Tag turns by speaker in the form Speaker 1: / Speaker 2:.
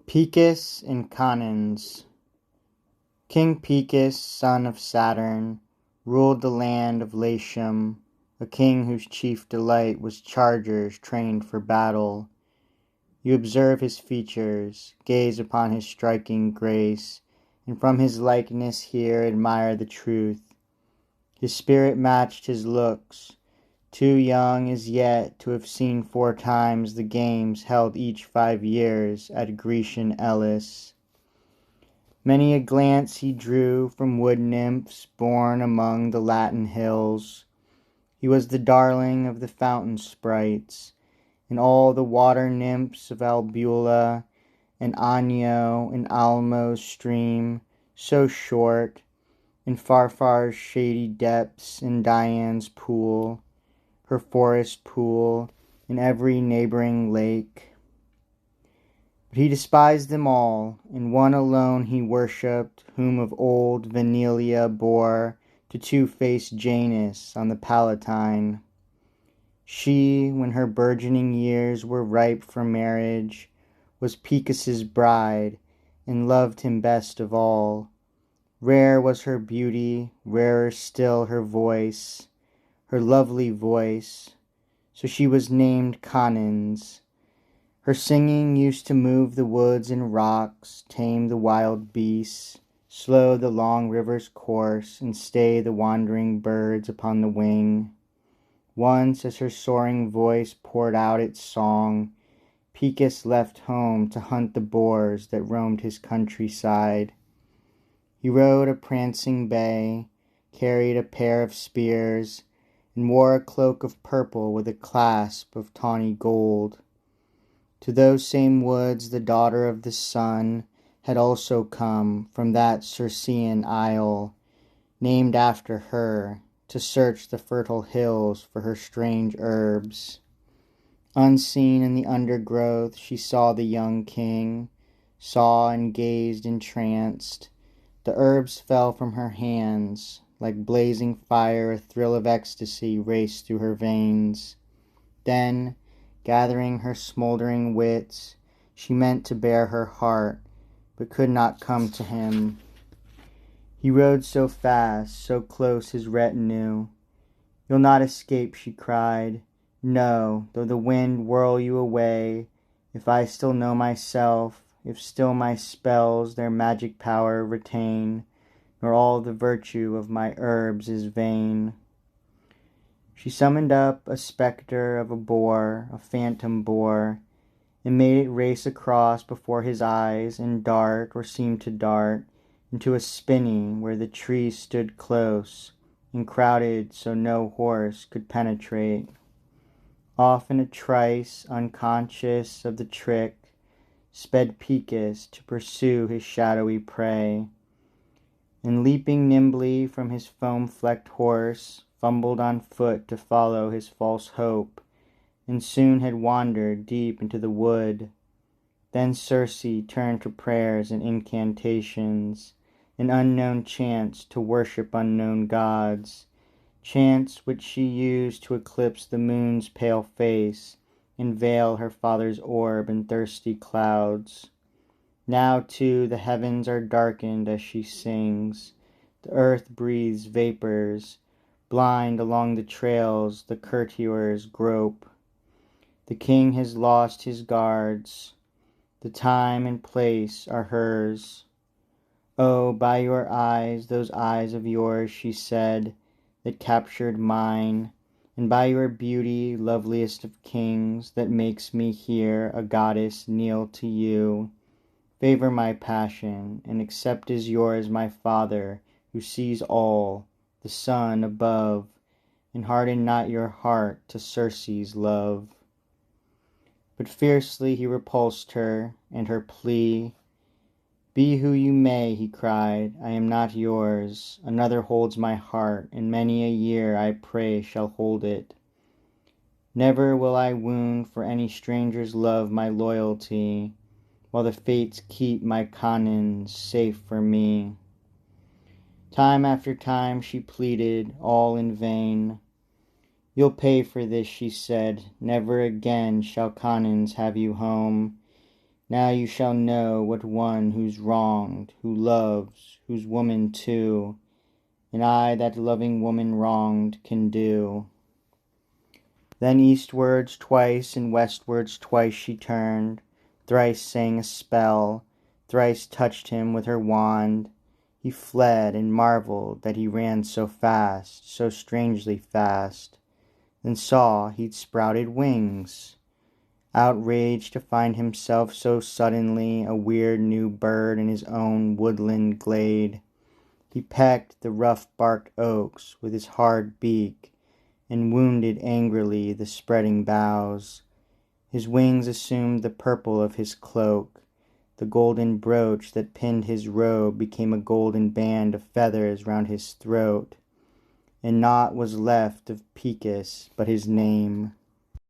Speaker 1: Picus and Canens. King Picus, son of Saturn, ruled the land of Latium, a king whose chief delight was chargers trained for battle. You observe his features, gaze upon his striking grace, and from his likeness here admire the truth. His spirit matched his looks, too young as yet to have seen 4 times the games held each 5 years at Grecian Elis. Many a glance he drew from wood nymphs born among the Latin hills. He was the darling of the fountain sprites, and all the water nymphs of Albula and Anio and Almo's stream, so short, in Farfar's shady depths, in Dian's pool, her forest pool, in every neighboring lake. But he despised them all, and one alone he worshipped, whom of old Venilia bore to two-faced Janus on the Palatine. She, when her burgeoning years were ripe for marriage, was Picus's bride, and loved him best of all. Rare was her beauty, rarer still her voice, her lovely voice, so she was named Canens. Her singing used to move the woods and rocks, tame the wild beasts, slow the long river's course, and stay the wandering birds upon the wing. Once, as her soaring voice poured out its song, Picus left home to hunt the boars that roamed his countryside. He rode a prancing bay, carried a pair of spears, and wore a cloak of purple with a clasp of tawny gold. To those same woods the daughter of the sun had also come from that Circean isle, named after her, to search the fertile hills for her strange herbs. Unseen in the undergrowth, she saw the young king, saw and gazed entranced. The herbs fell from her hands, like blazing fire. A thrill of ecstasy raced through her veins. Then, gathering her smoldering wits, she meant to bare her heart, but could not come to him. He rode so fast, so close his retinue. "You'll not escape," she cried. "No, though the wind whirl you away, if I still know myself, if still my spells their magic power retain, nor all the virtue of my herbs is vain." She summoned up a spectre of a boar, a phantom boar, and made it race across before his eyes, and dart, or seem to dart, into a spinney where the trees stood close, and crowded so no horse could penetrate. Off in a trice, unconscious of the trick, sped Picus to pursue his shadowy prey, and leaping nimbly from his foam-flecked horse, fumbled on foot to follow his false hope, and soon had wandered deep into the wood. Then Circe turned to prayers and incantations, an unknown chants to worship unknown gods, chants which she used to eclipse the moon's pale face and veil her father's orb in thirsty clouds. Now, too, the heavens are darkened as she sings. The earth breathes vapors. Blind along the trails the courtiers grope. The king has lost his guards. The time and place are hers. "Oh, by your eyes, those eyes of yours," she said, "that captured mine, and by your beauty, loveliest of kings, that makes me here, a goddess, kneel to you. Favor my passion, and accept as yours my Father, who sees all, the sun above, and harden not your heart to Circe's love." But fiercely he repulsed her, and her plea. "Be who you may," he cried, "I am not yours. Another holds my heart, and many a year I pray shall hold it. Never will I wound for any stranger's love my loyalty, while the fates keep my Canens safe for me." Time after time she pleaded, all in vain. "You'll pay for this," she said. "Never again shall Canens have you home. Now you shall know what one who's wronged, who loves, who's woman too, and I that loving woman wronged can do. Then eastwards twice and westwards twice she turned, thrice sang a spell, thrice touched him with her wand. He fled and marvelled that he ran so fast, so strangely fast, then saw he'd sprouted wings. Outraged to find himself so suddenly a weird new bird in his own woodland glade, he pecked the rough-barked oaks with his hard beak, and wounded angrily the spreading boughs. His wings assumed the purple of his cloak, the golden brooch that pinned his robe became a golden band of feathers round his throat, and naught was left of Picus but his name.